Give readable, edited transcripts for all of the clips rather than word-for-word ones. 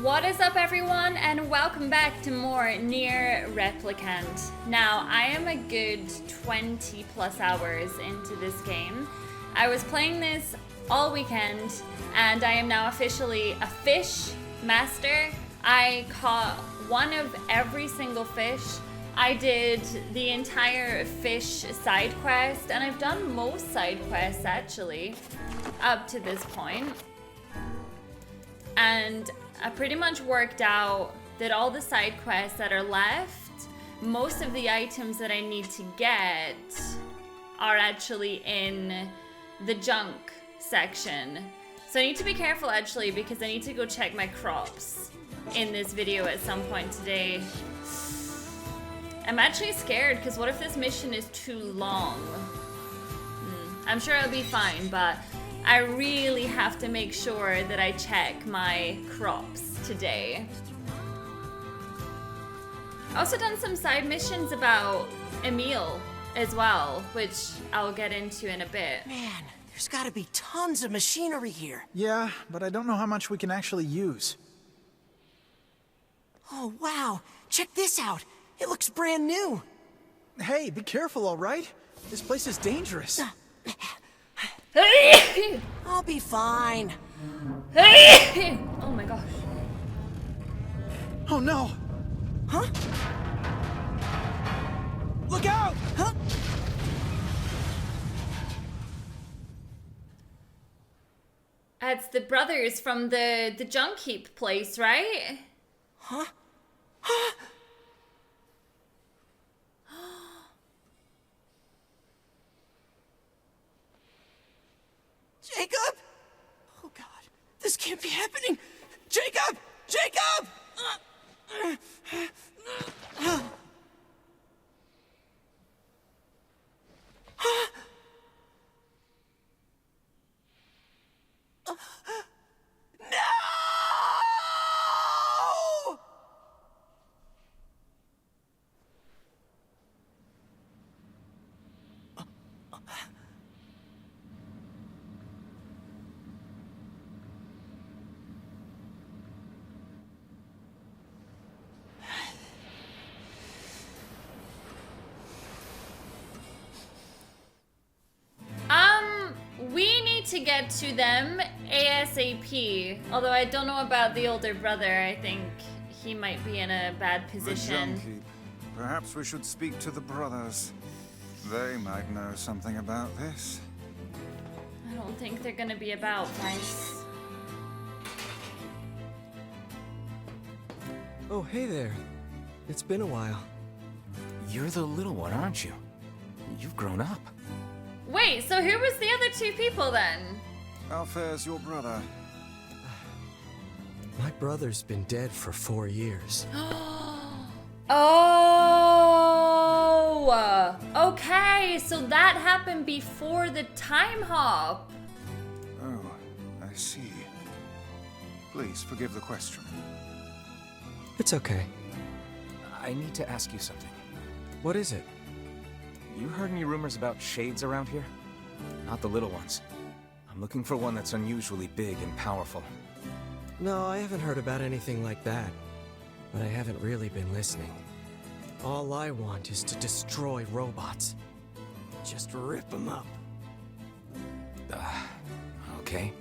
What is up, everyone, and welcome back to more Nier Replicant. Now, I am a good 20 plus hours into this game. I was playing this all weekend, and I am now officially a fish master. I caught one of every single fish. I did the entire fish side quest, and I've done most side quests actually up to this point. And I pretty much worked out that all the side quests that are left, most of the items that I need to get are actually in the junk section. So I need to be careful actually, because I need to go check my crops in this video at some point today. I'm actually scared, because what if this mission is too long? I'm sure I'll be fine, but I really have to make sure that I check my crops today. I also done some side missions about Emil as well, which I'll get into in a bit. Man, there's gotta be tons of machinery here. Yeah, but I don't know how much we can actually use. Oh, wow. Check this out. It looks brand new. Hey, be careful, all right? This place is dangerous. I'll be fine. Oh my gosh. Oh no! Huh? Look out! Huh? It's the brothers from the junk heap place, right? Huh? Huh? Jacob? Oh God, this can't be happening. Jacob! Jacob! No! We need to get to them ASAP. Although I don't know about the older brother. I think he might be in a bad position. The junkie. Perhaps we should speak to the brothers. They might know something about this. I don't think they're gonna be about nice. Oh, hey there. It's been a while. You're the little one, aren't you? You've grown up. Wait, so who was the other two people then? How fares your brother? My brother's been dead for 4 years. Oh! Okay, so that happened before the time hop. Oh, I see. Please forgive the question. It's okay. I need to ask you something. What is it? You heard any rumors about shades around here? Not the little ones. I'm looking for one that's unusually big and powerful. No, I haven't heard about anything like that. But I haven't really been listening. All I want is to destroy robots. Just rip them up. Okay.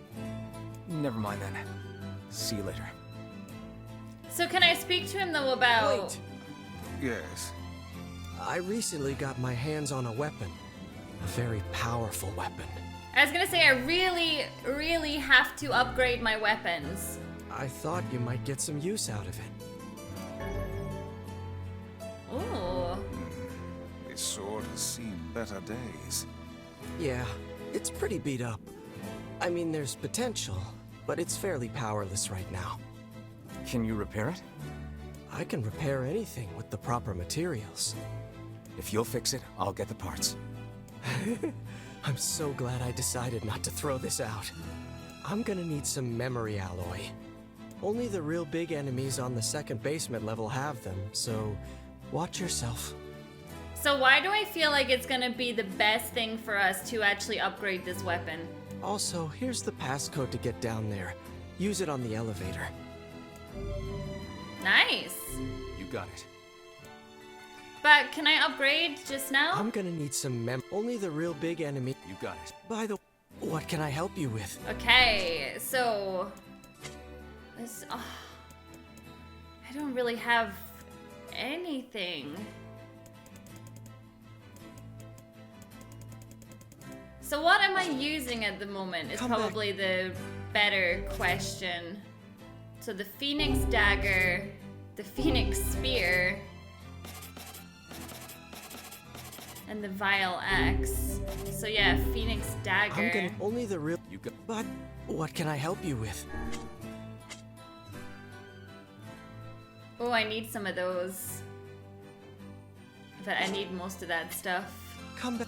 Never mind then. See you later. So can I speak to him though about... Wait! Yes. I recently got my hands on a weapon. A very powerful weapon. I was gonna say, I really have to upgrade my weapons. I thought you might get some use out of it. Ooh. This sword has seen better days. Yeah, it's pretty beat up. I mean, there's potential, but it's fairly powerless right now. Can you repair it? I can repair anything with the proper materials. If you'll fix it, I'll get the parts. I'm so glad I decided not to throw this out. I'm gonna need some memory alloy. Only the real big enemies on the second basement level have them, so watch yourself. So why do I feel like it's gonna be the best thing for us to actually upgrade this weapon? Also, here's the passcode to get down there. Use it on the elevator. Nice. You got it. But can I upgrade just now? I'm gonna need some only the real big enemy. You got it. By the what can I help you with? Okay, so this. Oh, I don't really have anything. So what am I using at the moment is probably the better question. So the Phoenix Dagger, the Phoenix Spear, and the Vile Axe. So yeah, Phoenix Dagger. I'm gonna only the real. You got. But what can I help you with? Oh, I need some of those. But I need most of that stuff. Come back.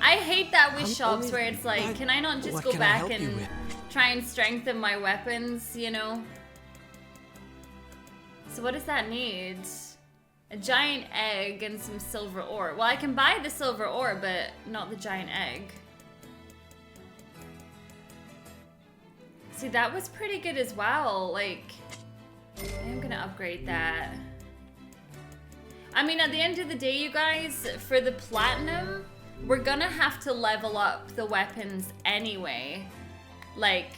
I hate that with I'm shops only- where it's like, but can I not just what go can I back help you and with? try and strengthen my weapons, you know? So what does that need? A giant egg and some silver ore. Well, I can buy the silver ore, but not the giant egg. See, that was pretty good as well. Like, I'm gonna upgrade that. I mean, at the end of the day, you guys, for the platinum, we're gonna have to level up the weapons anyway. Like,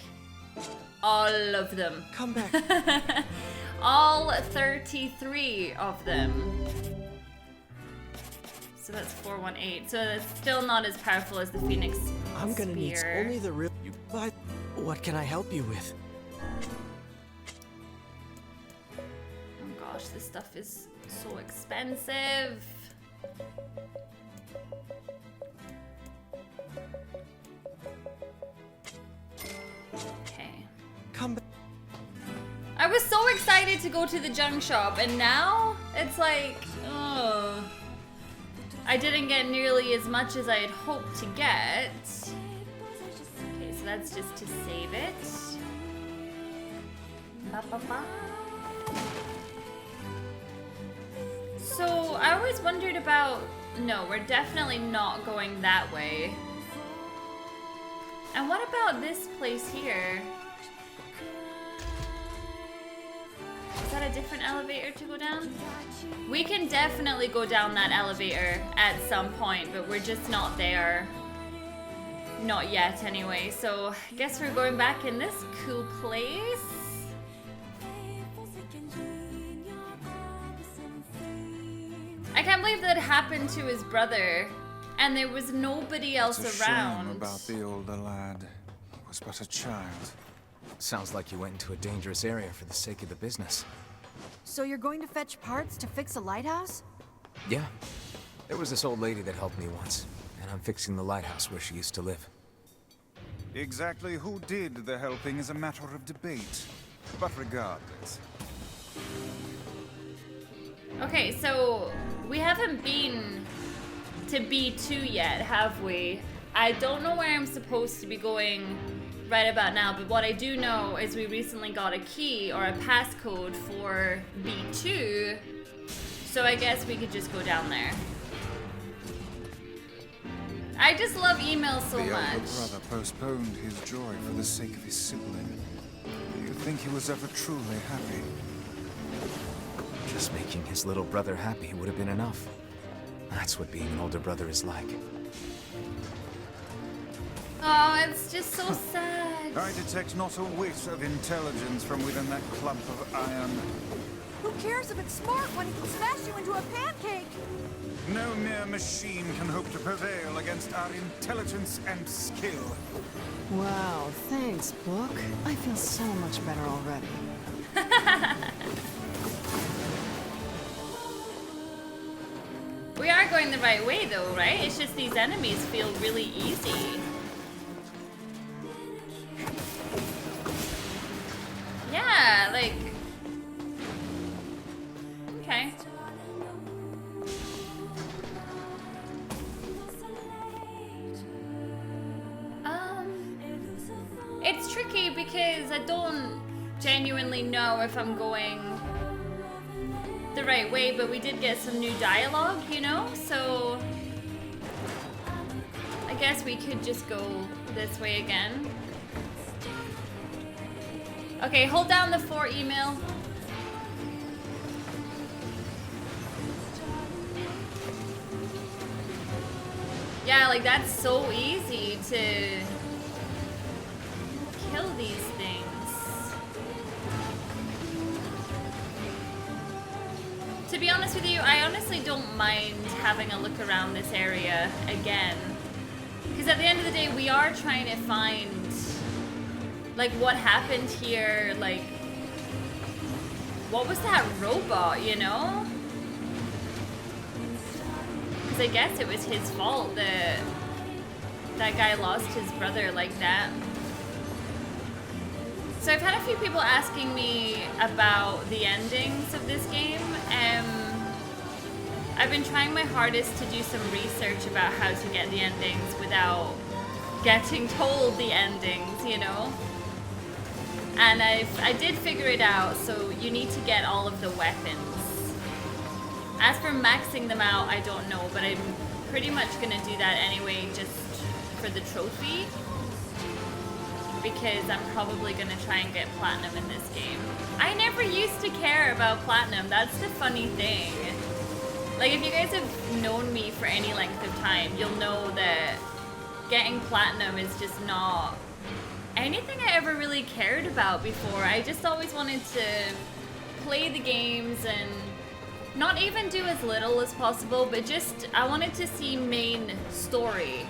all of them. Come back. All 33 of them. So that's 418. So it's still not as powerful as the Phoenix I'm gonna need Spear. only the real. You. But what can I help you with? Oh gosh, this stuff is so expensive. Okay. Come back. I was so excited to go to the junk shop, and now it's like, oh, I didn't get nearly as much as I had hoped to get. Okay, so that's just to save it. Ba-ba-ba. So I always wondered about, no, we're definitely not going that way. And what about this place here? Is that a different elevator to go down? We can definitely go down that elevator at some point, but we're just not there. Not yet anyway, so I guess we're going back in this cool place. I can't believe that happened to his brother, and there was nobody else It's a around. shame about the older lad. He was but a child. Sounds like you went into a dangerous area for the sake of the business. So you're going to fetch parts to fix a lighthouse? Yeah. There was this old lady that helped me once, and I'm fixing the lighthouse where she used to live. Exactly who did the helping is a matter of debate. But regardless, Okay, so we haven't been to B2 yet, have we? I don't know where I'm supposed to be going right about now, but what I do know is we recently got a key or a passcode for B2, so I guess we could just go down there. I just love emails so the older much. brother postponed his joy for the sake of his sibling. Do you think he was ever truly happy? Just making his little brother happy would have been enough. That's what being an older brother is like. Oh, it's just so sad. I detect not a whit of intelligence from within that clump of iron. Who cares if it's smart when it can smash you into a pancake? No mere machine can hope to prevail against our intelligence and skill. Wow, thanks, book. I feel so much better already. We are going the right way though, right? It's just these enemies feel really easy. Yeah, like... Okay. It's tricky because I don't genuinely know if I'm going the right way, but we did get some new dialogue, you know? So I guess we could just go this way again. Okay, hold down the 4 email. Yeah, like that's so easy to kill these things. To be honest with you, I honestly don't mind having a look around this area again. Because at the end of the day, we are trying to find like what happened here, like what was that robot, you know? Because I guess it was his fault that that guy lost his brother like that. So I've had a few people asking me about the endings of this game. I've been trying my hardest to do some research about how to get the endings without getting told the endings, you know? And I did figure it out, so you need to get all of the weapons. As for maxing them out, I don't know, but I'm pretty much gonna do that anyway, just for the trophy. Because I'm probably gonna try and get platinum in this game. I never used to care about platinum, that's the funny thing. Like, if you guys have known me for any length of time, you'll know that getting platinum is just not anything I ever really cared about before. I just always wanted to play the games and not even do as little as possible, but just, I wanted to see main story,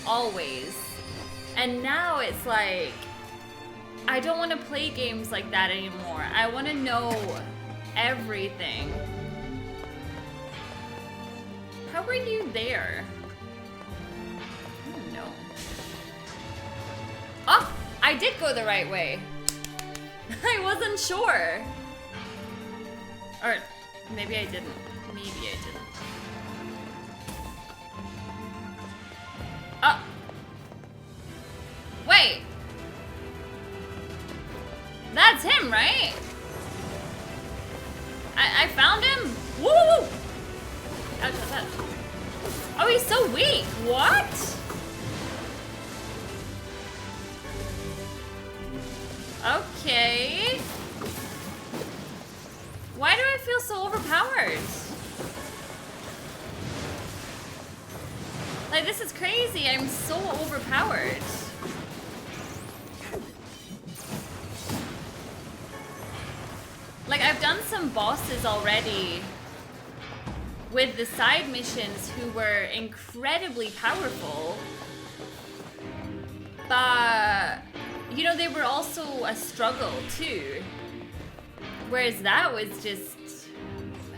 always. And now it's like, I don't want to play games like that anymore. I want to know everything. How were you there? I don't know. Oh, I did go the right way. I wasn't sure. Or maybe I didn't. Maybe I didn't. Oh. Wait. That's him, right? I found him? Woo! Ouch, ouch, ouch. Oh, he's so weak. What? Okay. Why do I feel so overpowered? Like, this is crazy. I'm so overpowered. Like, I've done some bosses already with the side missions who were incredibly powerful. But, you know, they were also a struggle too. Whereas that was just,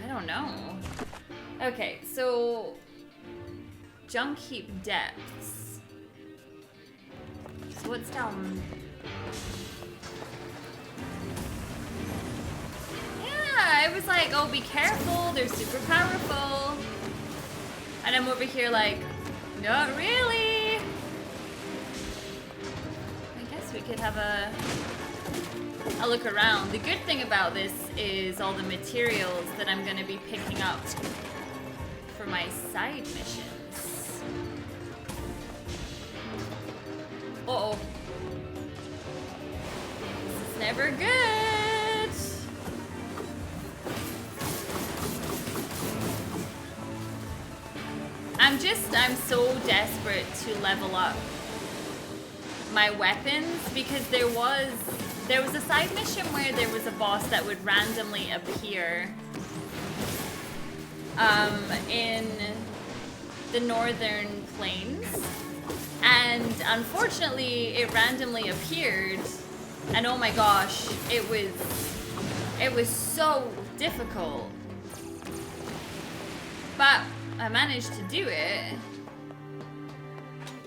I don't know. Okay, so junk heap depths. So what's down? Yeah, it was like, oh, be careful, they're super powerful. And I'm over here like, not really. I guess we could have a look around. The good thing about this is all the materials that I'm gonna be picking up for my side missions. Uh-oh. This is never good. I'm so desperate to level up my weapons because there was a side mission where there was a boss that would randomly appear in the northern plains, and unfortunately it randomly appeared, and oh my gosh, it was so difficult, but I managed to do it.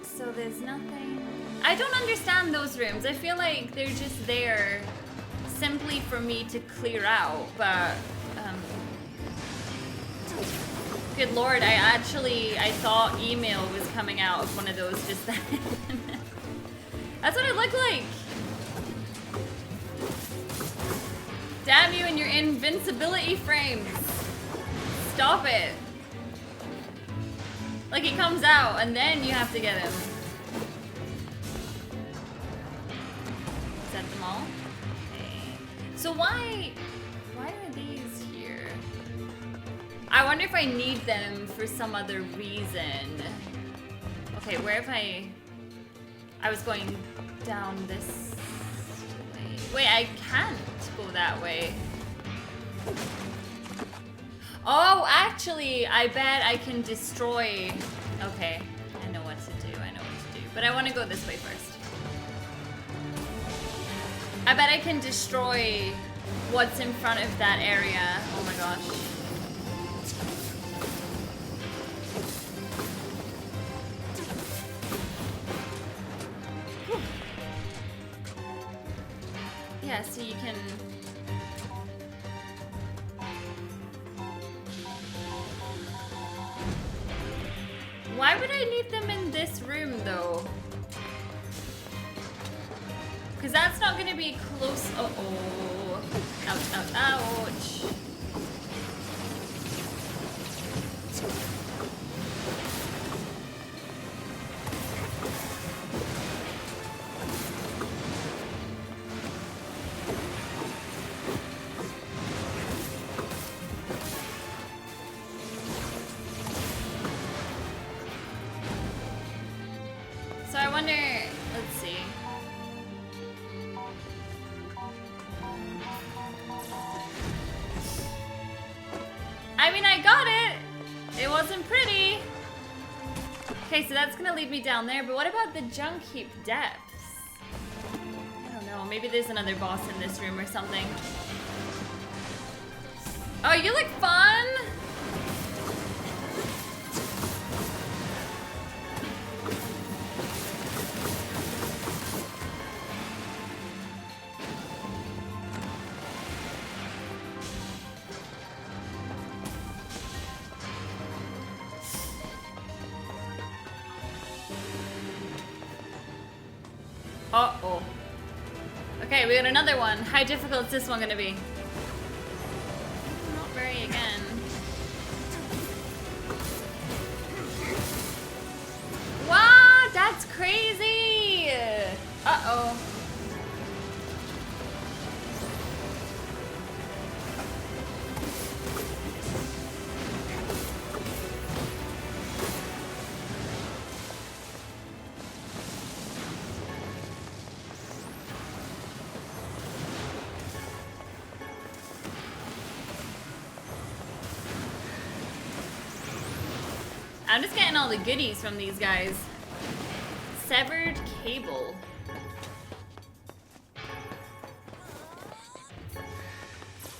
So there's nothing. I don't understand those rooms. I feel like they're just there simply for me to clear out, but good lord, I thought email was coming out of one of those just then. That's what it looked like. Damn you and your invincibility frames. Stop it. Like, he comes out and then you have to get him. Is that them all? Okay. So why are these here? I wonder if I need them for some other reason. Okay, where have I was going down this way. Wait, I can't go that way. Oh, actually, I bet I can destroy... Okay, I know what to do, But I want to go this way first. I bet I can destroy what's in front of that area. Oh my gosh. Yeah, so you can... Why would I need them in this room, though? Because that's not going to be close... Uh-oh. Ouch, ouch, ouch. So I wonder... Let's see. I mean, I got it! It wasn't pretty! Okay, so that's gonna lead me down there, but what about the junk heap depths? I don't know, maybe there's another boss in this room or something. Oh, you look fun! Uh-oh. Okay, we got another one. How difficult is this one gonna be? Not very again. Wow, that's crazy! Uh-oh. I'm just getting all the goodies from these guys. Severed cable.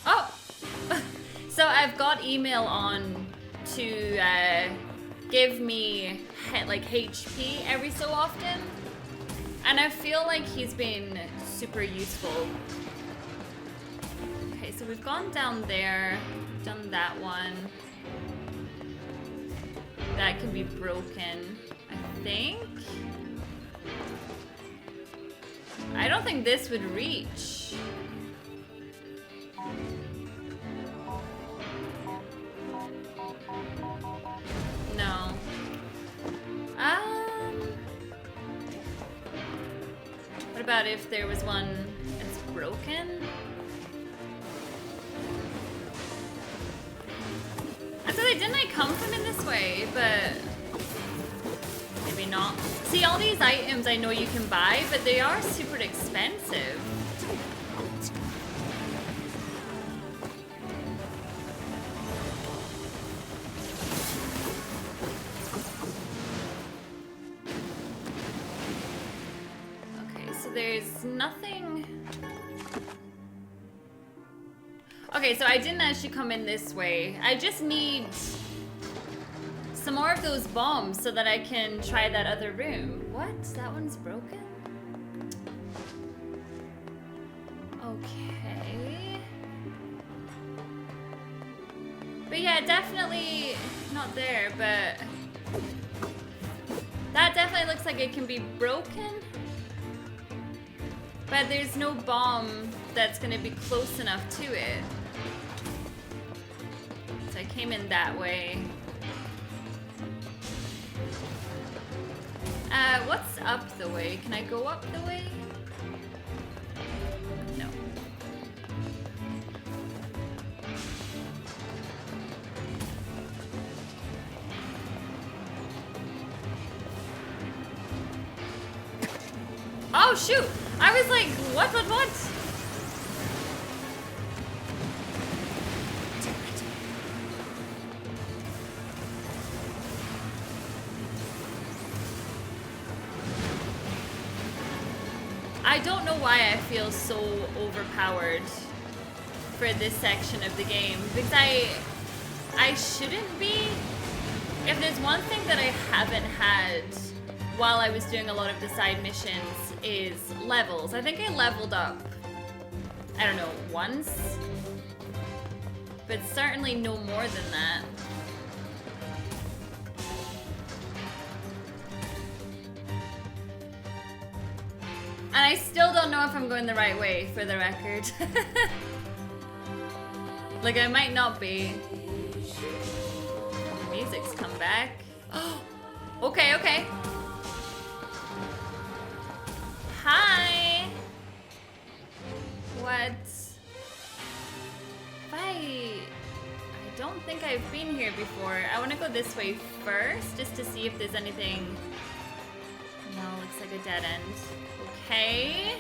Oh! So I've got email on to give me like HP every so often. And I feel like he's been super useful. Okay, so we've gone down there, done that one. That can be broken, I think. I don't think this would reach. No. What about if there was one that's broken? Actually, didn't I come from in this way? But maybe not. See, all these items I know you can buy, but they are super expensive. Okay, so there's nothing... Okay, so I didn't actually come in this way. I just need some more of those bombs so that I can try that other room. What? That one's broken? Okay. But yeah, definitely not there, but that definitely looks like it can be broken. But there's no bomb that's gonna be close enough to it. So I came in that way. What's up the way? Can I go up the way? No. Oh shoot! I was like, what? I don't know why I feel so overpowered for this section of the game, because I shouldn't be. If there's one thing that I haven't had while I was doing a lot of the side missions is levels. I think I leveled up, I don't know, once, but certainly no more than that. And I still don't know if I'm going the right way, for the record. Like, I might not be. The music's come back. Okay, okay. Hi! What? I don't think I've been here before. I want to go this way first, just to see if there's anything. No, looks like a dead end. Okay.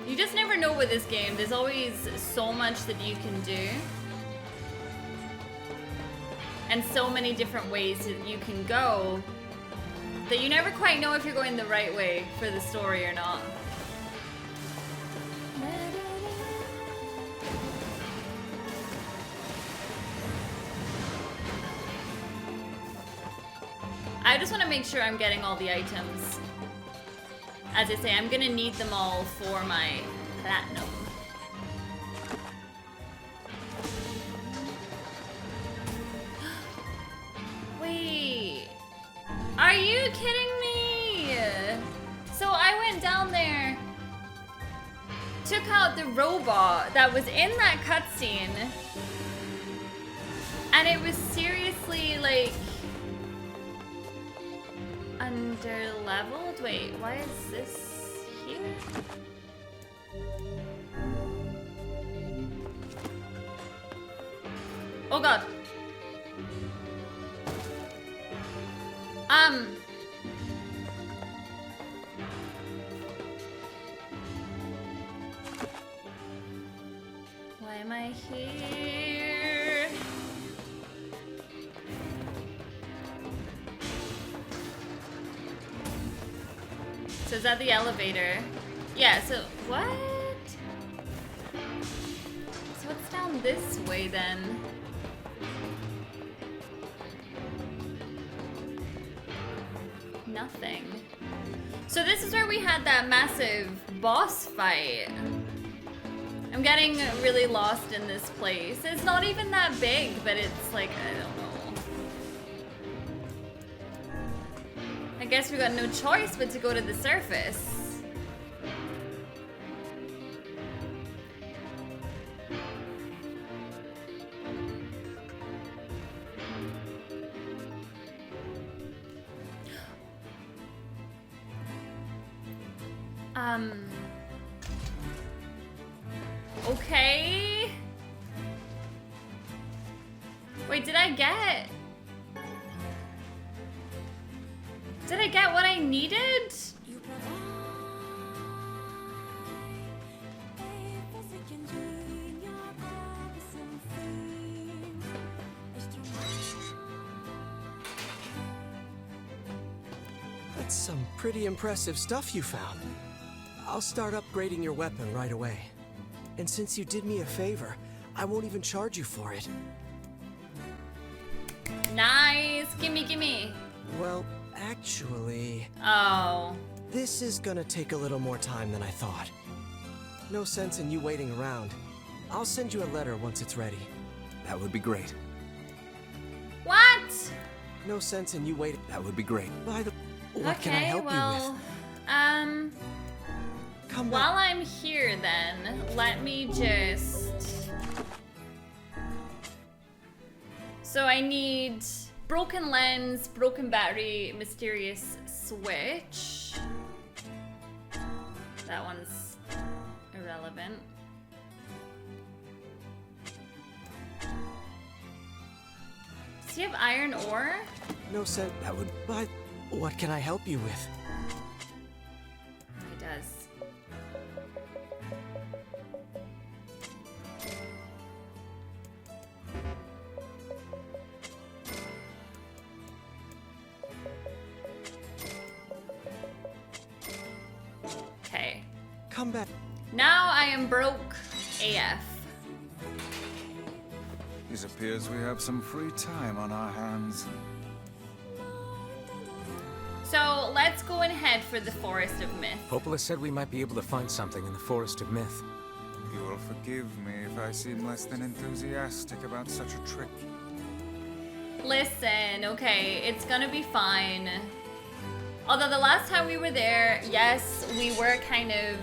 You just never know with this game. There's always so much that you can do. And so many different ways that you can go that you never quite know if you're going the right way for the story or not. I just want to make sure I'm getting all the items. As I say, I'm gonna need them all for my platinum. Wait, are you kidding me? So I went down there, took out the robot that was in that cutscene, and it was seriously like under leveled? Wait, why is this here? Oh god. Why am I here? So is that the elevator? Yeah, so what? So what's down this way then? Nothing. So this is where we had that massive boss fight. I'm getting really lost in this place. It's not even that big, but it's like, I don't know. I guess we got no choice but to go to the surface. Okay. Wait, did I get what I needed? That's some pretty impressive stuff you found. I'll start upgrading your weapon right away. And since you did me a favor, I won't even charge you for it. Nice. Gimme. Well, actually... Oh. This is gonna take a little more time than I thought. No sense in you waiting around. I'll send you a letter once it's ready. That would be great. What? No sense in you waiting. That would be great. By the... What can I help you with? Come While I'm here then, let me just... So I need broken lens, broken battery, mysterious switch. That one's irrelevant. Does he have iron ore? No sense. That would... By... What can I help you with? come back. Now I am broke AF. It appears we have some free time on our hands. So let's go and head for the Forest of Myth. Popola said we might be able to find something in the Forest of Myth. You will forgive me if I seem less than enthusiastic about such a trick. Listen, okay, it's gonna be fine. Although the last time we were there, yes, we were kind of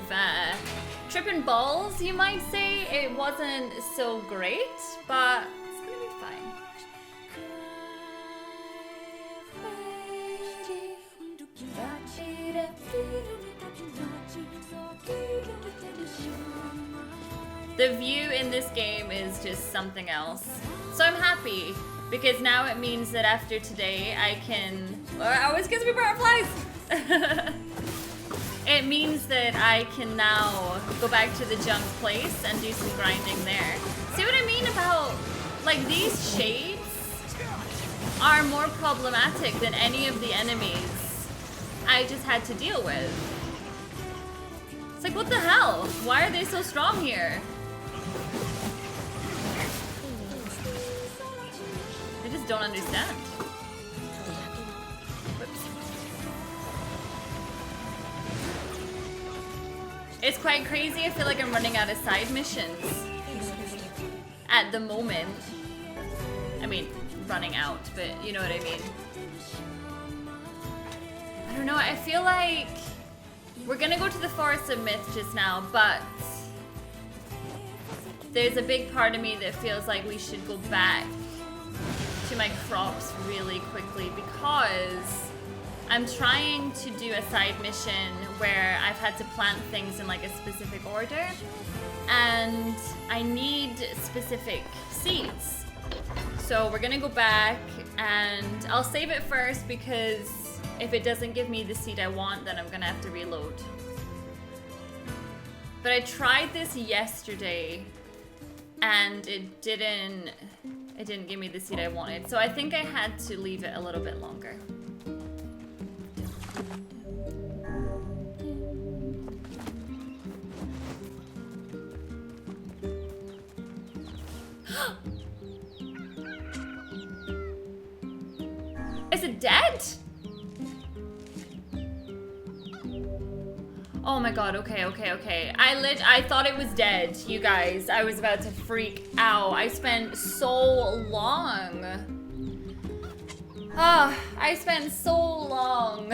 tripping balls, you might say. It wasn't so great, but it's gonna be fine. The view in this game is just something else. So I'm happy, because now it means that after today I can... it always gives me butterflies! It means that I can now go back to the junk place and do some grinding there. See what I mean about, like, these shades are more problematic than any of the enemies I just had to deal with. It's like, what the hell? Why are they so strong here? I just don't understand. Whoops. It's quite crazy. I feel like I'm running out of side missions at the moment. I mean, running out, but you know what I mean. I don't know, I feel like we're gonna go to the Forest of Myth just now, but there's a big part of me that feels like we should go back to my crops really quickly, because I'm trying to do a side mission where I've had to plant things in like a specific order, and I need specific seeds. So we're gonna go back, and I'll save it first, because if it doesn't give me the seed I want, then I'm gonna have to reload. But I tried this yesterday, and it didn't give me the seed I wanted. So I think I had to leave it a little bit longer. Is it dead? Oh my god, okay. I thought it was dead, you guys. I was about to freak out. I spent so long. I spent so long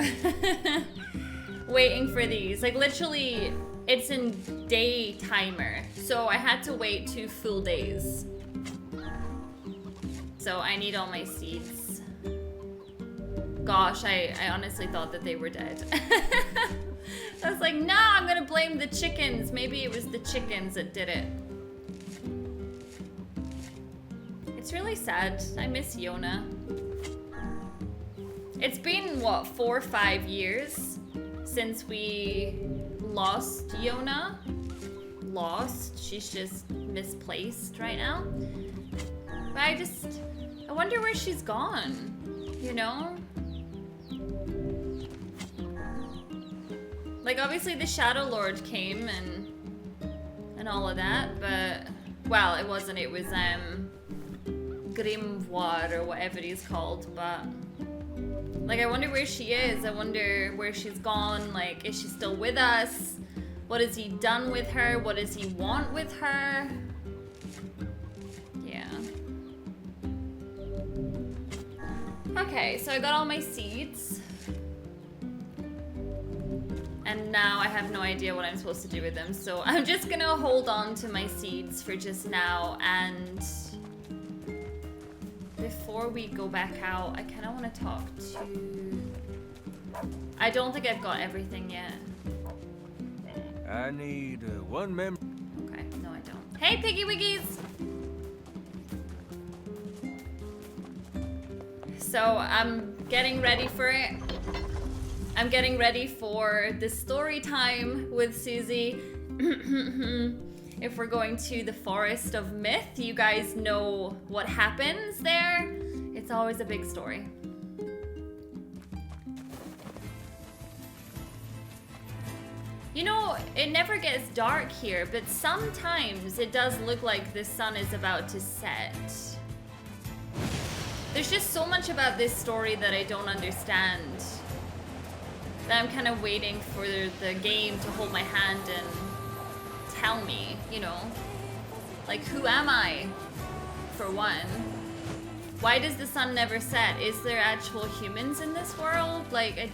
waiting for these. Like, literally, it's in day timer. So I had to wait 2 full days. So I need all my seeds. Gosh, I honestly thought that they were dead. I was like, nah, I'm gonna blame the chickens. Maybe it was the chickens that did it. It's really sad. I miss Yona. It's been, what, 4 or 5 years since we lost Yona. Lost. She's just misplaced right now. But I wonder where she's gone, you know? Like, obviously the Shadow Lord came and all of that, but, well, it wasn't, it was, Grimoire or whatever he's called, but, like, I wonder where she is. I wonder where she's gone. Like, is she still with us? What has he done with her? What does he want with her? Yeah. Okay, so I got all my seeds. And now I have no idea what I'm supposed to do with them. So I'm just gonna hold on to my seeds for just now. And before we go back out, I kind of want to talk to... I don't think I've got everything yet. I need one member. Okay, no I don't. Hey, Piggy Wiggies! So I'm getting ready for it. I'm getting ready for the story time with Suzy. If we're going to the Forest of Myth, you guys know what happens there. It's always a big story. You know, it never gets dark here, but sometimes it does look like the sun is about to set. There's just so much about this story that I don't understand. That I'm kind of waiting for the game to hold my hand and tell me, you know? Like, who am I, for one? Why does the sun never set? Is there actual humans in this world? Like, I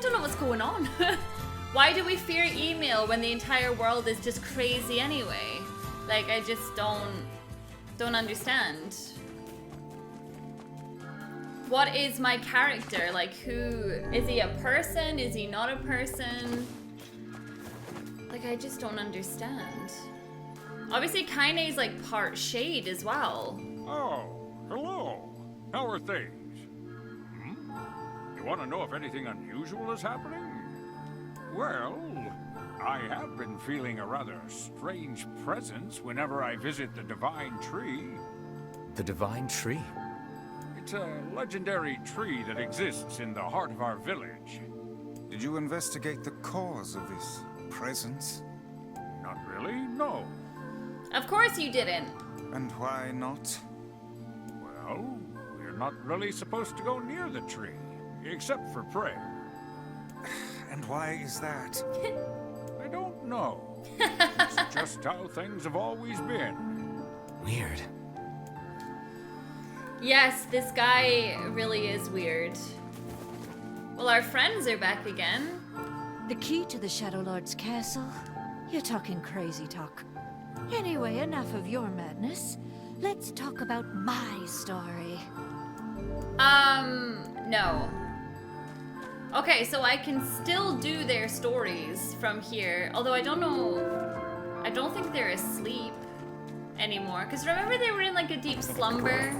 don't know what's going on. Why do we fear email when the entire world is just crazy anyway? Like, I just don't understand. What is my character? Like, who, is he a person? Is he not a person? Like, I just don't understand. Obviously, Kaine's like part shade as well. Oh, hello. How are things? You want to know if anything unusual is happening? Well, I have been feeling a rather strange presence whenever I visit the Divine Tree. The Divine Tree? It's a legendary tree that exists in the heart of our village. Did you investigate the cause of this presence? Not really, no. Of course you didn't. And why not? Well, we're not really supposed to go near the tree, except for prayer. And why is that? I don't know. It's just how things have always been. Weird. Yes, this guy really is weird. Well, our friends are back again. The key to the Shadow Lord's castle? You're talking crazy talk. Anyway, enough of your madness. Let's talk about my story. No. Okay, so I can still do their stories from here. Although I don't know, I don't think they're asleep anymore. Because remember they were in like a deep slumber?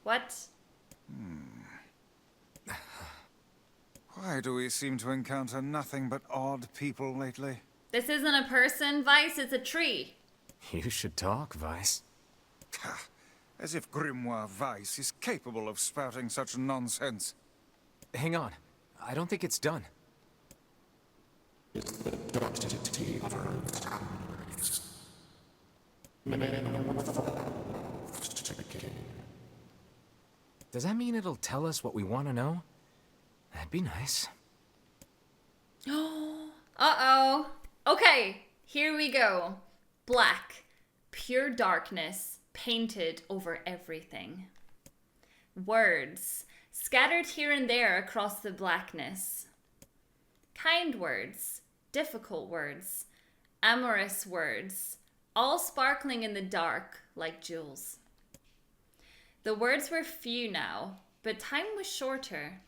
What? Why do we seem to encounter nothing but odd people lately? This isn't a person, Vice, it's a tree. You should talk, Vice. As if Grimoire Weiss is capable of spouting such nonsense. Hang on. I don't think it's done. Does that mean it'll tell us what we want to know? That'd be nice. Uh-oh. Okay, here we go. Black. Pure darkness. Painted over everything. Words. Scattered here and there across the blackness. Kind words. Difficult words. Amorous words. All sparkling in the dark like jewels. The words were few now, but time was shorter.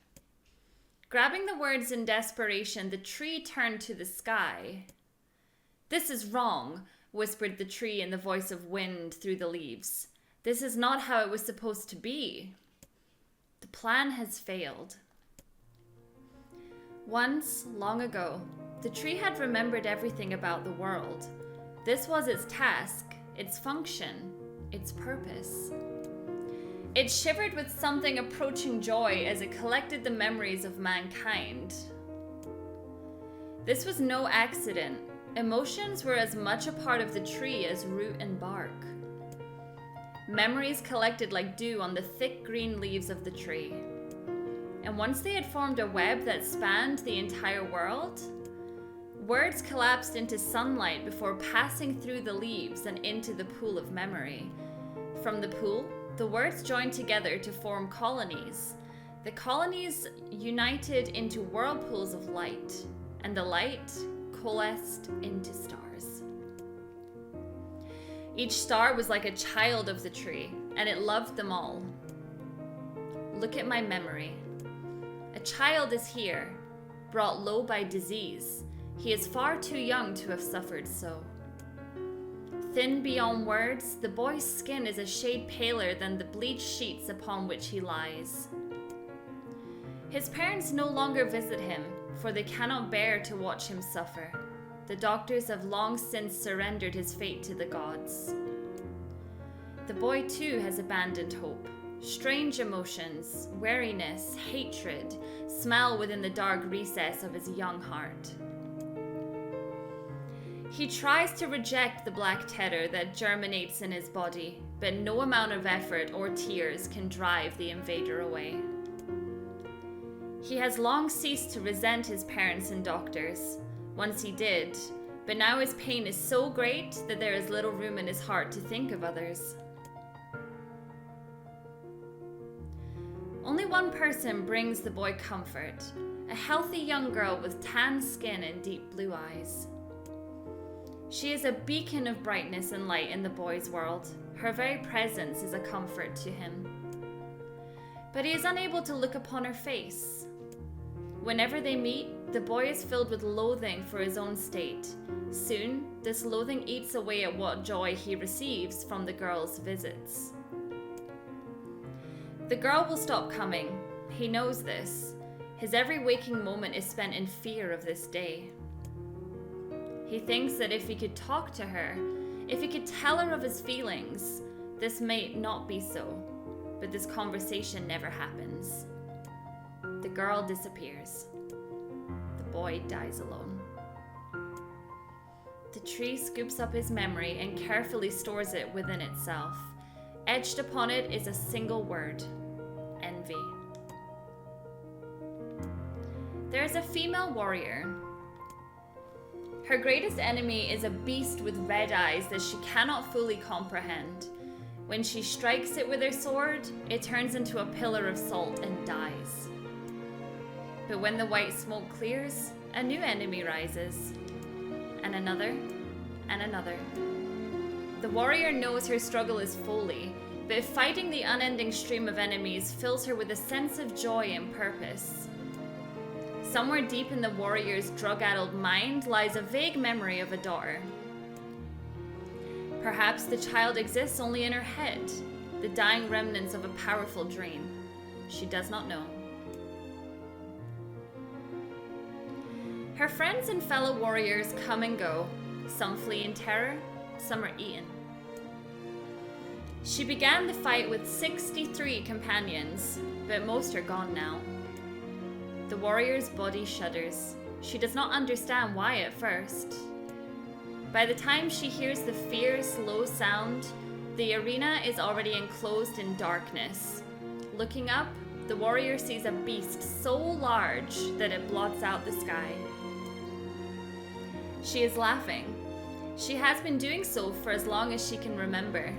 Grabbing the words in desperation, the tree turned to the sky. "This is wrong," whispered the tree in the voice of wind through the leaves. "This is not how it was supposed to be. The plan has failed." Once, long ago, the tree had remembered everything about the world. This was its task, its function, its purpose. It shivered with something approaching joy as it collected the memories of mankind. This was no accident. Emotions were as much a part of the tree as root and bark. Memories collected like dew on the thick green leaves of the tree. And once they had formed a web that spanned the entire world, words collapsed into sunlight before passing through the leaves and into the pool of memory. From the pool, the words joined together to form colonies. The colonies united into whirlpools of light, and the light coalesced into stars. Each star was like a child of the tree, and it loved them all. Look at my memory. A child is here, brought low by disease. He is far too young to have suffered so. Thin beyond words, the boy's skin is a shade paler than the bleached sheets upon which he lies. His parents no longer visit him, for they cannot bear to watch him suffer. The doctors have long since surrendered his fate to the gods. The boy too has abandoned hope. Strange emotions, weariness, hatred, smell within the dark recess of his young heart. He tries to reject the black terror that germinates in his body, but no amount of effort or tears can drive the invader away. He has long ceased to resent his parents and doctors. Once he did, but now his pain is so great that there is little room in his heart to think of others. Only one person brings the boy comfort, a healthy young girl with tan skin and deep blue eyes. She is a beacon of brightness and light in the boy's world. Her very presence is a comfort to him. But he is unable to look upon her face. Whenever they meet, the boy is filled with loathing for his own state. Soon, this loathing eats away at what joy he receives from the girl's visits. The girl will stop coming. He knows this. His every waking moment is spent in fear of this day. He thinks that if he could talk to her, if he could tell her of his feelings, this may not be so. But this conversation never happens. The girl disappears. The boy dies alone. The tree scoops up his memory and carefully stores it within itself. Etched upon it is a single word: envy. There is a female warrior. Her greatest enemy is a beast with red eyes that she cannot fully comprehend. When she strikes it with her sword, it turns into a pillar of salt and dies. But when the white smoke clears, a new enemy rises. And another, and another. The warrior knows her struggle is folly, but fighting the unending stream of enemies fills her with a sense of joy and purpose. Somewhere deep in the warrior's drug-addled mind lies a vague memory of a daughter. Perhaps the child exists only in her head, the dying remnants of a powerful dream. She does not know. Her friends and fellow warriors come and go. Some flee in terror, some are eaten. She began the fight with 63 companions, but most are gone now. The warrior's body shudders. She does not understand why at first. By the time she hears the fierce, low sound, the arena is already enclosed in darkness. Looking up, the warrior sees a beast so large that it blots out the sky. She is laughing. She has been doing so for as long as she can remember.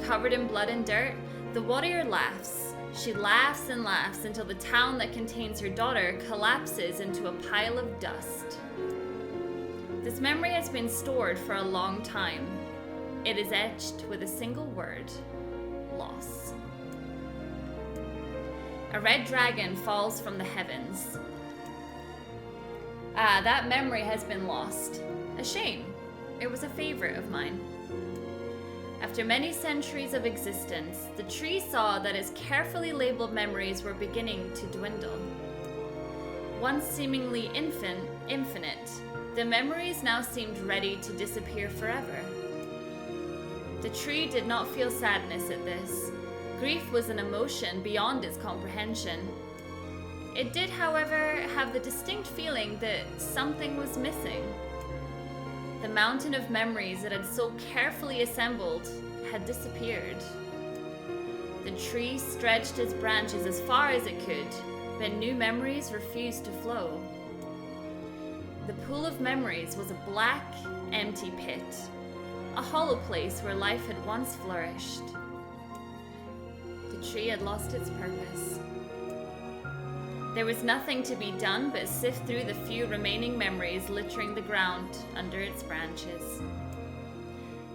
Covered in blood and dirt, the warrior laughs. She laughs and laughs until the town that contains her daughter collapses into a pile of dust. This memory has been stored for a long time. It is etched with a single word: loss. A red dragon falls from the heavens. Ah, that memory has been lost. A shame. It was a favorite of mine. After many centuries of existence, the tree saw that its carefully labeled memories were beginning to dwindle. Once seemingly infinite, the memories now seemed ready to disappear forever. The tree did not feel sadness at this. Grief was an emotion beyond its comprehension. It did, however, have the distinct feeling that something was missing. The mountain of memories it had so carefully assembled had disappeared. The tree stretched its branches as far as it could, but new memories refused to flow. The pool of memories was a black, empty pit, a hollow place where life had once flourished. The tree had lost its purpose. There was nothing to be done but sift through the few remaining memories littering the ground under its branches.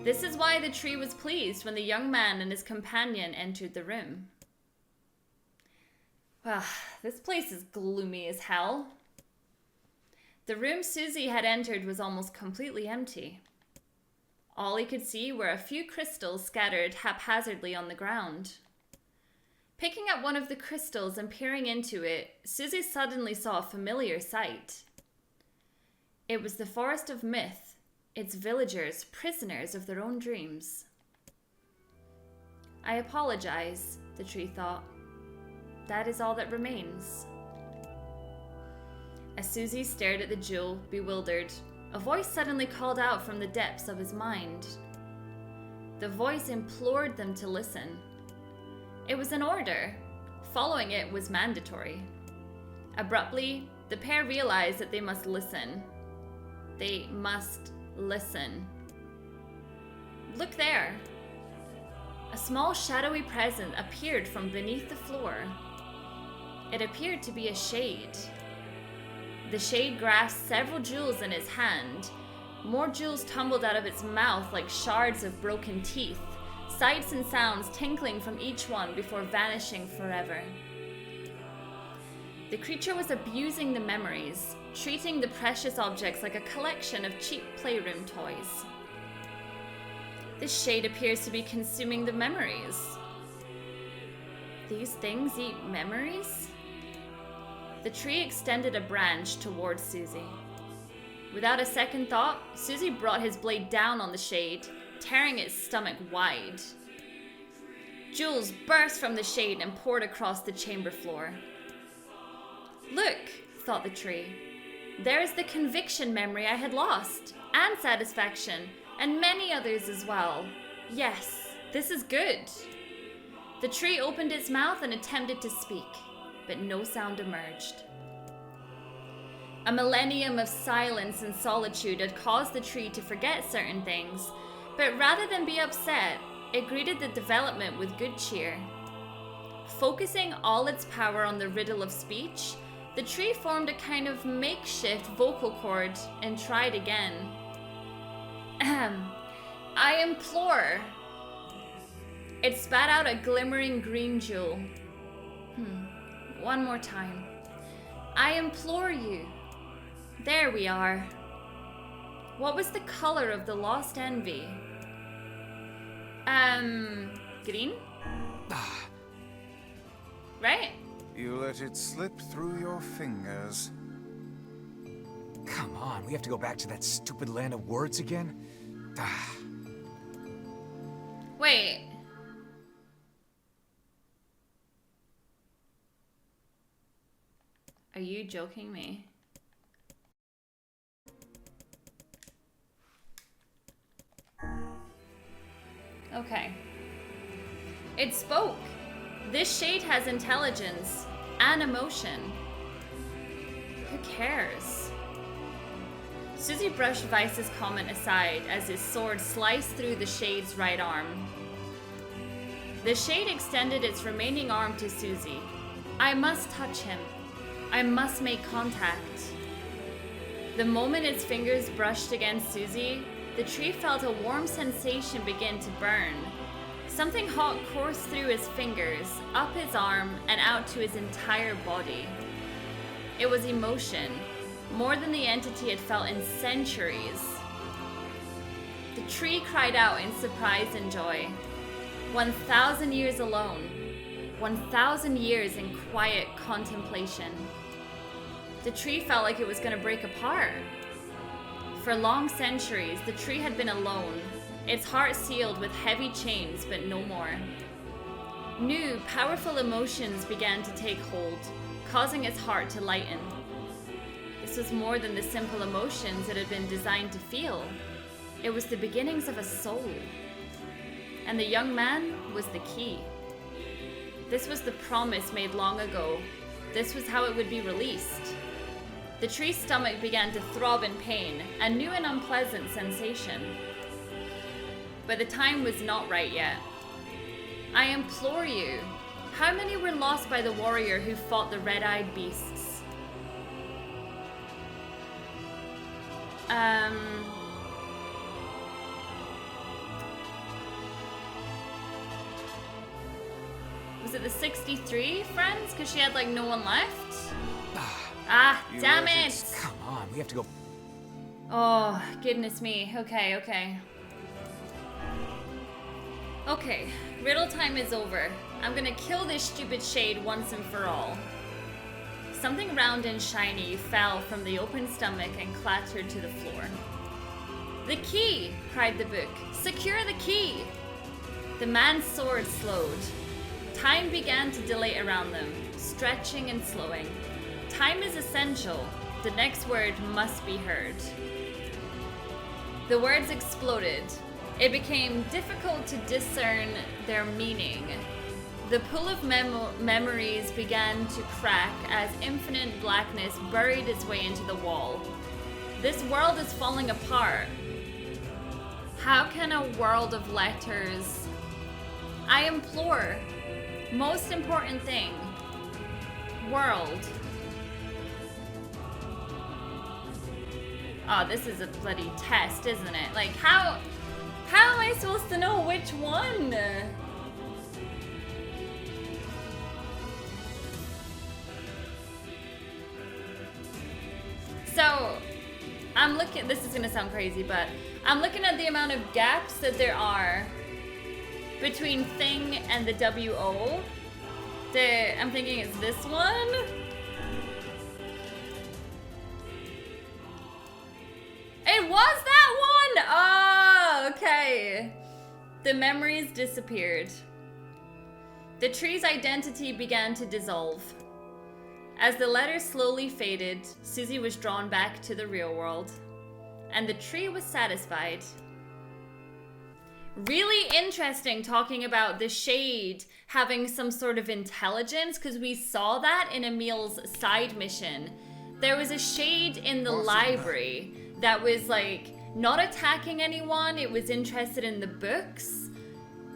This is why the tree was pleased when the young man and his companion entered the room. Well, this place is gloomy as hell. The room Suzy had entered was almost completely empty. All he could see were a few crystals scattered haphazardly on the ground. Picking up one of the crystals and peering into it, Suzy suddenly saw a familiar sight. It was the forest of myth, its villagers prisoners of their own dreams. I apologize, the tree thought. That is all that remains. As Suzy stared at the jewel, bewildered, a voice suddenly called out from the depths of his mind. The voice implored them to listen. It was an order. Following it was mandatory. Abruptly, the pair realized that they must listen. They must listen. Look there. A small shadowy presence appeared from beneath the floor. It appeared to be a shade. The shade grasped several jewels in its hand. More jewels tumbled out of its mouth like shards of broken teeth, sights and sounds tinkling from each one before vanishing forever. The creature was abusing the memories, treating the precious objects like a collection of cheap playroom toys. This shade appears to be consuming the memories. These things eat memories? The tree extended a branch towards Suzy. Without a second thought, Suzy brought his blade down on the shade, tearing its stomach wide. Jewels burst from the shade and poured across the chamber floor. Look, thought the tree. There is the conviction memory I had lost, and satisfaction, and many others as well. Yes, this is good. The tree opened its mouth and attempted to speak, but no sound emerged. A millennium of silence and solitude had caused the tree to forget certain things, but rather than be upset, it greeted the development with good cheer. Focusing all its power on the riddle of speech, the tree formed a kind of makeshift vocal cord and tried again. I implore. It spat out a glimmering green jewel. One more time. I implore you. There we are. What was the color of the lost envy? Green? Right? You let it slip through your fingers. Come on, we have to go back to that stupid land of words again? Wait. Are you joking me? Okay. It spoke. This shade has intelligence and emotion. Who cares? Suzy brushed Vice's comment aside as his sword sliced through the shade's right arm. The shade extended its remaining arm to Suzy. I must touch him. I must make contact. The moment its fingers brushed against Suzy, the tree felt a warm sensation begin to burn. Something hot coursed through his fingers, up his arm, and out to his entire body. It was emotion, more than the entity had felt in centuries. The tree cried out in surprise and joy. 1,000 years alone. 1,000 years in quiet contemplation. The tree felt like it was going to break apart. For long centuries, the tree had been alone, its heart sealed with heavy chains, but no more. New, powerful emotions began to take hold, causing its heart to lighten. This was more than the simple emotions it had been designed to feel. It was the beginnings of a soul. And the young man was the key. This was the promise made long ago. This was how it would be released. The tree's stomach began to throb in pain, a new and unpleasant sensation. But the time was not right yet. I implore you, how many were lost by the warrior who fought the red-eyed beasts? Was it the 63 friends? Because she had like no one left? Damn it! Come on, we have to go. Oh, goodness me. Okay. Okay, riddle time is over. I'm gonna kill this stupid shade once and for all. Something round and shiny fell from the open stomach and clattered to the floor. The key! Cried the book. Secure the key! The man's sword slowed. Time began to dilate around them, stretching and slowing. Time is essential. The next word must be heard. The words exploded. It became difficult to discern their meaning. The pool of memories began to crack as infinite blackness buried its way into the wall. This world is falling apart. How can a world of letters... I implore. Most important thing. World. Oh, this is a bloody test, isn't it? Like, how am I supposed to know which one? So, I'm looking, this is gonna sound crazy, but I'm looking at the amount of gaps that there are between thing and the W-O. I'm thinking it's this one? It was that one! Oh, okay. The memories disappeared. The tree's identity began to dissolve. As the letters slowly faded, Suzy was drawn back to the real world. And the tree was satisfied. Really interesting talking about the shade having some sort of intelligence, because we saw that in Emil's side mission. There was a shade in the library that was like not attacking anyone, it was interested in the books.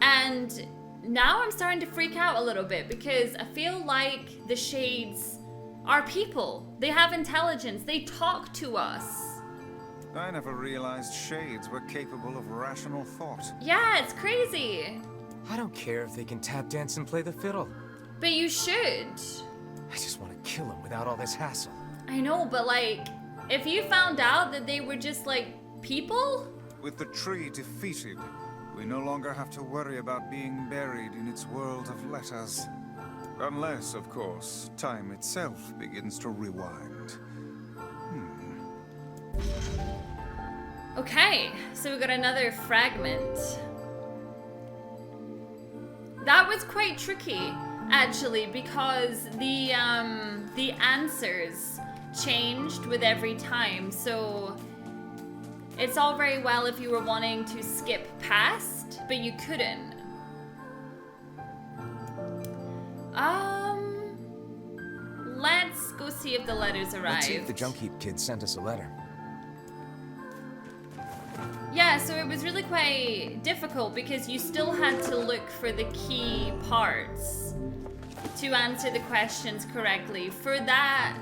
And now I'm starting to freak out a little bit because I feel like the shades are people. They have intelligence, they talk to us. I never realized shades were capable of rational thought. Yeah, it's crazy. I don't care if they can tap dance and play the fiddle. But you should. I just want to kill them without all this hassle. I know, but like, if you found out that they were just like people? With the tree defeated, we no longer have to worry about being buried in its world of letters. Unless, of course, time itself begins to rewind. Okay, so we got another fragment. That was quite tricky, actually, because the answers changed with every time. So it's all very well if you were wanting to skip past, but you couldn't. Let's go see if the letters arrived. Let's see if the junk heap kid sent us a letter. Yeah, so it was really quite difficult because you still had to look for the key parts to answer the questions correctly. For that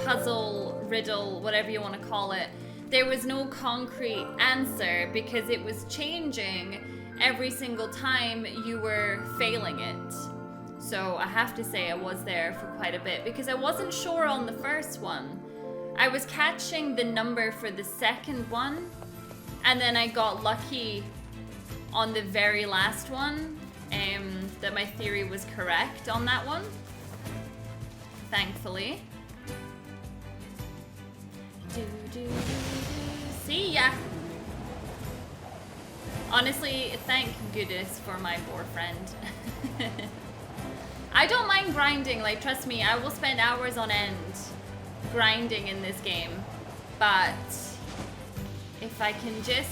puzzle, riddle, whatever you want to call it, there was no concrete answer because it was changing every single time you were failing it. So I have to say I was there for quite a bit because I wasn't sure on the first one. I was catching the number for the second one, and then I got lucky on the very last one, that my theory was correct on that one, thankfully. See ya! Honestly, thank goodness for my boyfriend. I don't mind grinding, like trust me, I will spend hours on end grinding in this game, but if I can just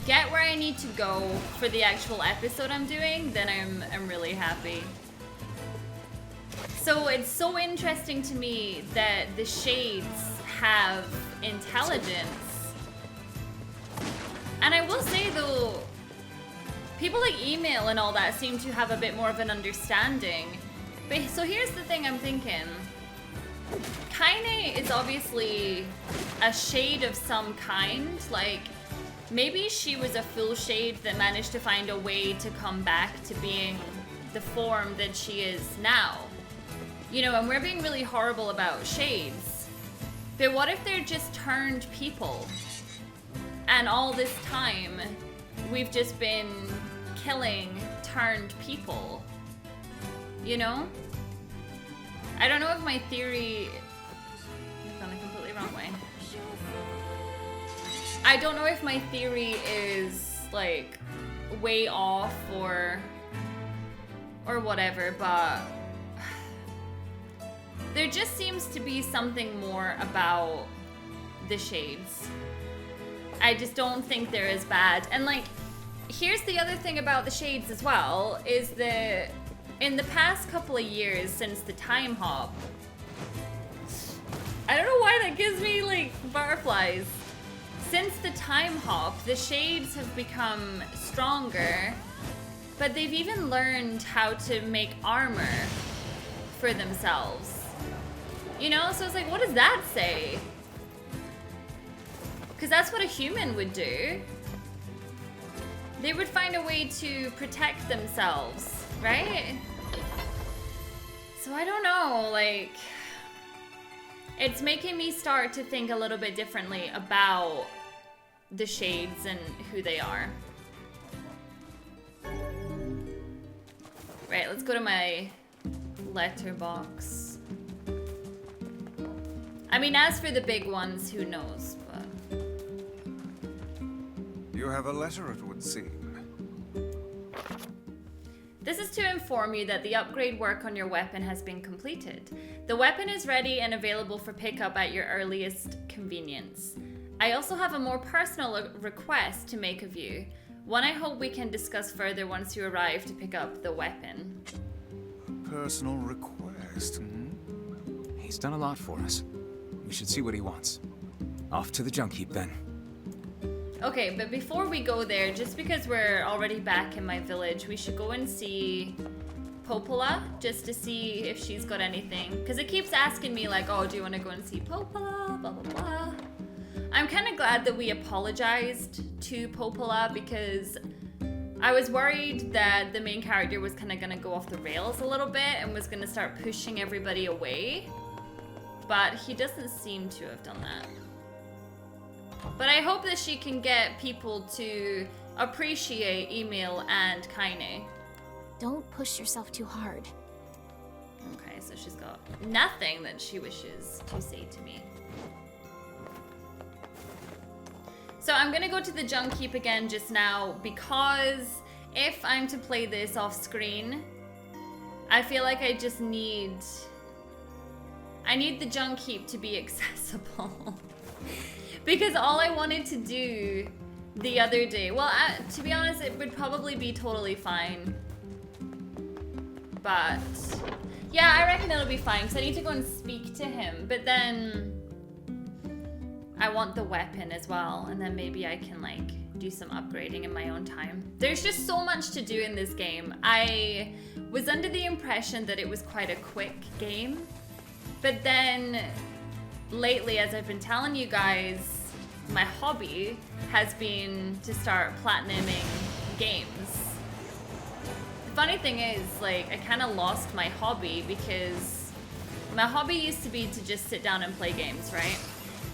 get where I need to go for the actual episode I'm doing, then I'm really happy. So it's so interesting to me that the shades have intelligence. And I will say though, people like email and all that seem to have a bit more of an understanding. But so here's the thing I'm thinking. Kaine is obviously a shade of some kind. Like, maybe she was a full shade that managed to find a way to come back to being the form that she is now. You know, and we're being really horrible about shades. But what if they're just turned people? And all this time, we've just been killing turned people. You know? I don't know if my theory... I've gone a completely wrong way. I don't know if my theory is, like, way off or whatever, but there just seems to be something more about the shades. I just don't think they're as bad. And like, here's the other thing about the shades as well, is that in the past couple of years since the time hop, I don't know why that gives me like butterflies. Since the time hop, the shades have become stronger, but they've even learned how to make armor for themselves. You know, so it's like, what does that say? Because that's what a human would do. They would find a way to protect themselves, right? So I don't know, like, it's making me start to think a little bit differently about the shades and who they are. Right, let's go to my letterbox. I mean, as for the big ones, who knows, but... You have a letter, it would seem. This is to inform you that the upgrade work on your weapon has been completed. The weapon is ready and available for pickup at your earliest convenience. I also have a more personal request to make of you. One I hope we can discuss further once you arrive to pick up the weapon. A personal request, hmm? He's done a lot for us. We should see what he wants. Off to the junk heap then. Okay, but before we go there, just because we're already back in my village, we should go and see Popola, just to see if she's got anything. Because it keeps asking me like, oh, do you want to go and see Popola, blah, blah, blah. I'm kind of glad that we apologized to Popola because I was worried that the main character was kind of going to go off the rails a little bit and was going to start pushing everybody away. But he doesn't seem to have done that. But I hope that she can get people to appreciate Emil and Kaine. Don't push yourself too hard. Okay, so she's got nothing that she wishes to say to me. So I'm gonna go to the junk heap again just now because if I'm to play this off screen, I feel like I just need the junk heap to be accessible. Because all I wanted to do the other day, well, to be honest, it would probably be totally fine. But yeah, I reckon it'll be fine because I need to go and speak to him. But then I want the weapon as well, and then maybe I can like do some upgrading in my own time. There's just so much to do in this game. I was under the impression that it was quite a quick game, but then lately, as I've been telling you guys, my hobby has been to start platinuming games. The funny thing is, like, I kind of lost my hobby because my hobby used to be to just sit down and play games, right?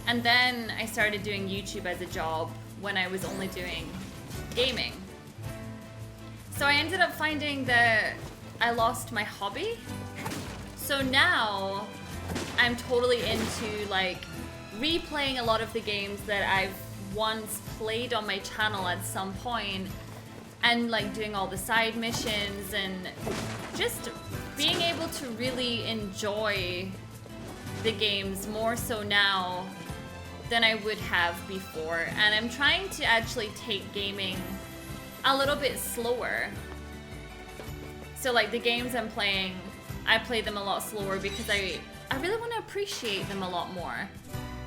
And then I started doing YouTube as a job when I was only doing gaming. So I ended up finding that I lost my hobby. So now I'm totally into like replaying a lot of the games that I've once played on my channel at some point and like doing all the side missions and just being able to really enjoy the games more so now than I would have before. And I'm trying to actually take gaming a little bit slower. So like the games I'm playing, I play them a lot slower because I really want to appreciate them a lot more.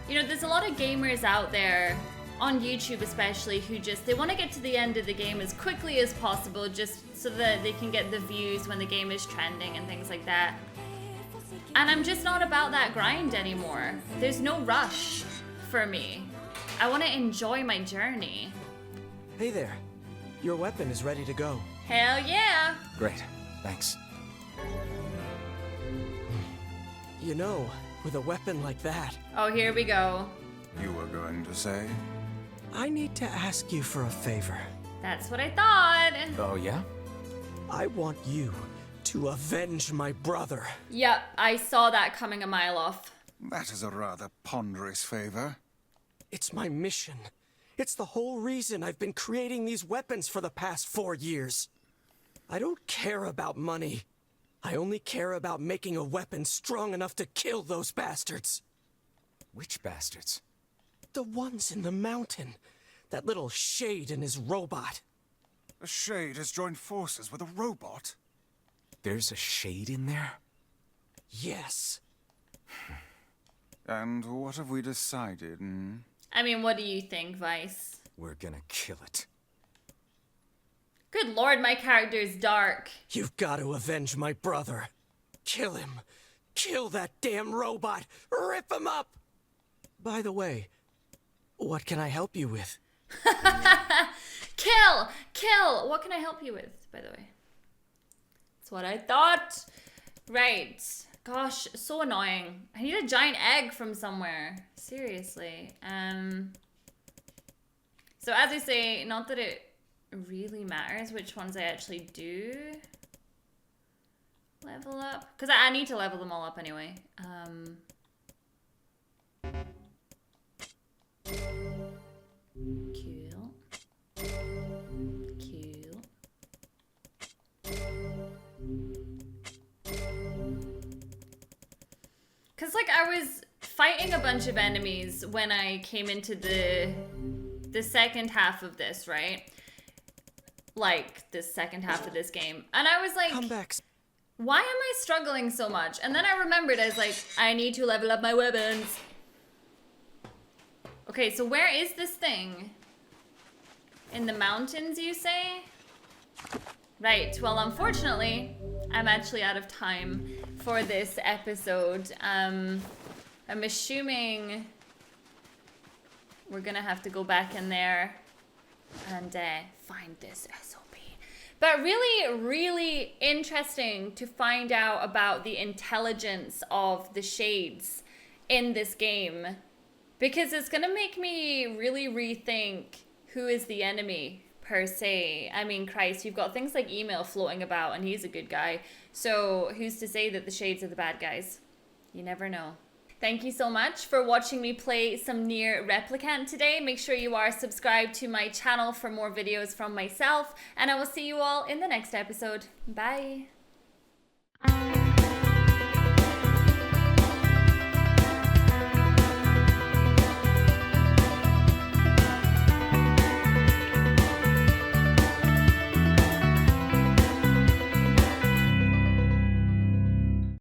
You know, there's a lot of gamers out there, on YouTube especially, who just, they want to get to the end of the game as quickly as possible just so that they can get the views when the game is trending and things like that. And I'm just not about that grind anymore. There's no rush for me. I want to enjoy my journey. Hey there. Your weapon is ready to go. Hell yeah! Great. Thanks. You know, with a weapon like that... Oh, here we go. You were going to say? I need to ask you for a favor. That's what I thought. Oh, yeah? I want you to avenge my brother. Yep, I saw that coming a mile off. That is a rather ponderous favor. It's my mission. It's the whole reason I've been creating these weapons for the past 4 years. I don't care about money. I only care about making a weapon strong enough to kill those bastards. Which bastards? The ones in the mountain. That little Shade and his robot. A Shade has joined forces with a robot? There's a Shade in there? Yes. And what have we decided, I mean, what do you think, Vice? We're gonna kill it. Good lord, my character is dark. You've got to avenge my brother. Kill him. Kill that damn robot. Rip him up. By the way, what can I help you with? Kill! What can I help you with, by the way? That's what I thought. Right. Gosh, so annoying. I need a giant egg from somewhere. Seriously. So as I say, not that it really matters which ones I actually do level up. Because I need to level them all up anyway. Cool. Cool. Because, like, I was fighting a bunch of enemies when I came into the second half of this, right? Like, the second half of this game. And I was like, Come back. why am I struggling so much? And then I remembered, I was like, I need to level up my weapons. Okay, so where is this thing? In the mountains, you say? Right, well, unfortunately, I'm actually out of time for this episode. I'm assuming we're gonna have to go back in there and find this SOP. But really, really interesting to find out about the intelligence of the Shades in this game. Because it's gonna make me really rethink who is the enemy, per se. I mean, Christ, you've got things like Email floating about, and he's a good guy. So who's to say that the Shades are the bad guys? You never know. Thank you so much for watching me play some Nier Replicant today. Make sure you are subscribed to my channel for more videos from myself, and I will see you all in the next episode. Bye!